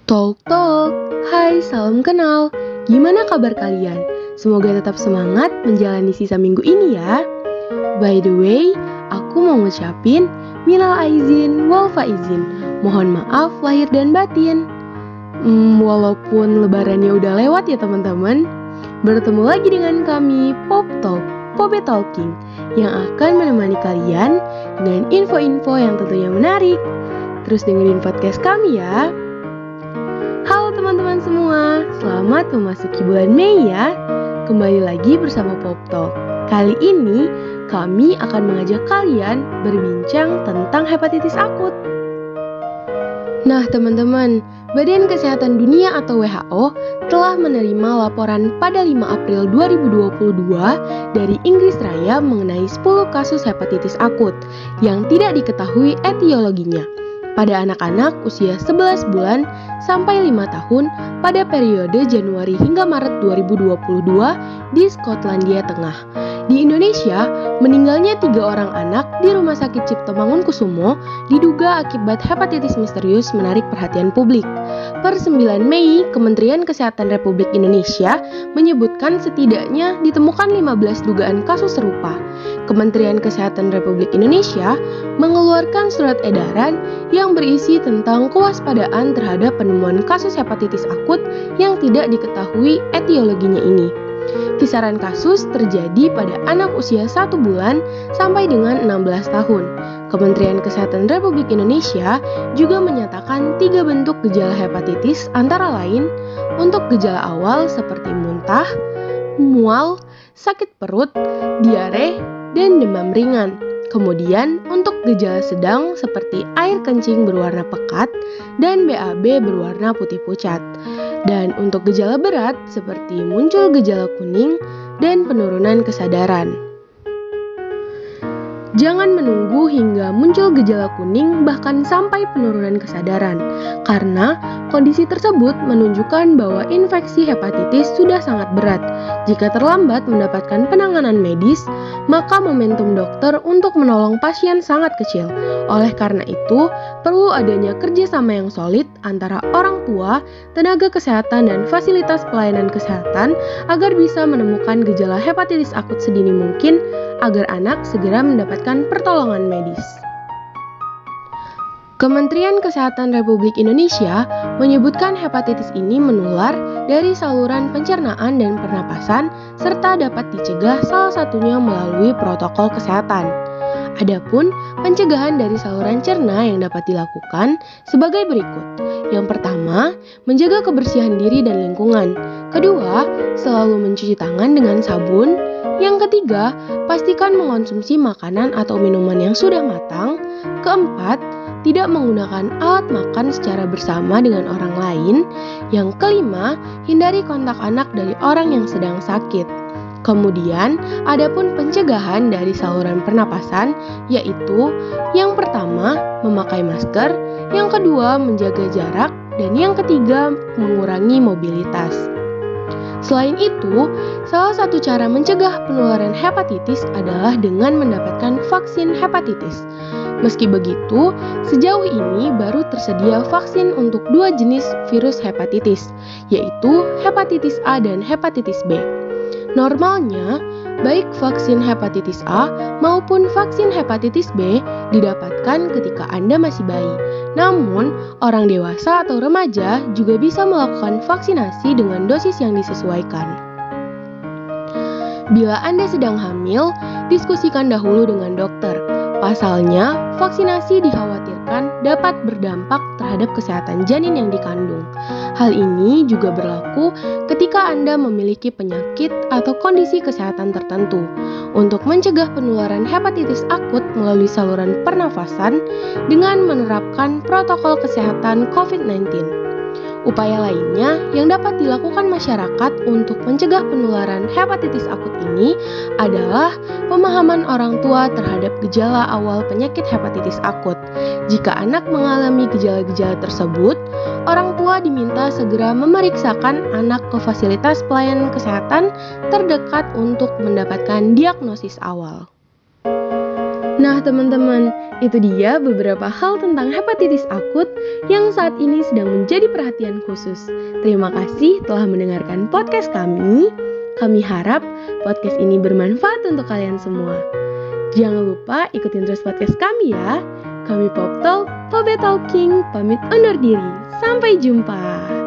Talk Talk, hai salam kenal. Gimana kabar kalian? Semoga tetap semangat menjalani sisa minggu ini ya. By the way, aku mau ngucapin minal aizin wal faizin. Mohon maaf lahir dan batin. Walaupun lebarannya udah lewat ya teman-teman, bertemu lagi dengan kami Pop Talk, Pope Talking, yang akan menemani kalian dengan info-info yang tentunya menarik. Terus dengerin podcast kami ya. Halo teman-teman semua, selamat memasuki bulan Mei ya. Kembali lagi bersama Pop Talk. Kali ini kami akan mengajak kalian berbincang tentang hepatitis akut. Nah teman-teman, Badan Kesehatan Dunia atau WHO telah menerima laporan pada 5 April 2022 dari Inggris Raya mengenai 10 kasus hepatitis akut yang tidak diketahui etiologinya pada anak-anak usia 11 bulan sampai 5 tahun pada periode Januari hingga Maret 2022 di Skotlandia Tengah. Di Indonesia, meninggalnya 3 orang anak di Rumah Sakit Cipto Mangunkusumo diduga akibat hepatitis misterius menarik perhatian publik. Per 9 Mei, Kementerian Kesehatan Republik Indonesia menyebutkan setidaknya ditemukan 15 dugaan kasus serupa. Kementerian Kesehatan Republik Indonesia mengeluarkan surat edaran yang berisi tentang kewaspadaan terhadap penemuan kasus hepatitis akut yang tidak diketahui etiologinya ini. Kisaran kasus terjadi pada anak usia 1 bulan sampai dengan 16 tahun. Kementerian Kesehatan Republik Indonesia juga menyatakan 3 bentuk gejala hepatitis antara lain untuk gejala awal seperti muntah, mual, sakit perut, diare, dan demam ringan. Kemudian untuk gejala sedang seperti air kencing berwarna pekat dan BAB berwarna putih pucat. Dan untuk gejala berat seperti muncul gejala kuning dan penurunan kesadaran. Jangan menunggu hingga muncul gejala kuning bahkan sampai penurunan kesadaran, karena kondisi tersebut menunjukkan bahwa infeksi hepatitis sudah sangat berat. Jika terlambat mendapatkan penanganan medis, maka momentum dokter untuk menolong pasien sangat kecil. Oleh karena itu, perlu adanya kerjasama yang solid antara orang tua, tenaga kesehatan, dan fasilitas pelayanan kesehatan agar bisa menemukan gejala hepatitis akut sedini mungkin agar anak segera mendapatkan pertolongan medis. Kementerian Kesehatan Republik Indonesia menyebutkan hepatitis ini menular dari saluran pencernaan dan pernapasan serta dapat dicegah salah satunya melalui protokol kesehatan. Adapun pencegahan dari saluran cerna yang dapat dilakukan sebagai berikut. Yang pertama, menjaga kebersihan diri dan lingkungan. Kedua, selalu mencuci tangan dengan sabun. Yang ketiga, pastikan mengonsumsi makanan atau minuman yang sudah matang. Keempat, tidak menggunakan alat makan secara bersama dengan orang lain. Yang kelima, hindari kontak anak dari orang yang sedang sakit. Kemudian, adapun pencegahan dari saluran pernapasan, yaitu yang pertama, memakai masker, yang kedua, menjaga jarak, dan yang ketiga, mengurangi mobilitas. Selain itu, salah satu cara mencegah penularan hepatitis adalah dengan mendapatkan vaksin hepatitis. Meski begitu, sejauh ini baru tersedia vaksin untuk 2 jenis virus hepatitis, yaitu hepatitis A dan hepatitis B. Normalnya, baik vaksin hepatitis A maupun vaksin hepatitis B didapatkan ketika Anda masih bayi. Namun, orang dewasa atau remaja juga bisa melakukan vaksinasi dengan dosis yang disesuaikan. Bila Anda sedang hamil, diskusikan dahulu dengan dokter. Pasalnya, vaksinasi dikhawatirkan dapat berdampak terhadap kesehatan janin yang dikandung. Hal ini juga berlaku ketika Anda memiliki penyakit atau kondisi kesehatan tertentu. Untuk mencegah penularan hepatitis akut melalui saluran pernafasan dengan menerapkan protokol kesehatan COVID-19. Upaya lainnya yang dapat dilakukan masyarakat untuk mencegah penularan hepatitis akut ini adalah pemahaman orang tua terhadap gejala awal penyakit hepatitis akut. Jika anak mengalami gejala-gejala tersebut, orang tua diminta segera memeriksakan anak ke fasilitas pelayanan kesehatan terdekat untuk mendapatkan diagnosis awal. Nah teman-teman, itu dia beberapa hal tentang hepatitis akut yang saat ini sedang menjadi perhatian khusus. Terima kasih telah mendengarkan podcast kami. Kami harap podcast ini bermanfaat untuk kalian semua. Jangan lupa ikutin terus podcast kami ya. Kami Pop Talk, Pobe Talking, pamit undur diri. Sampai jumpa.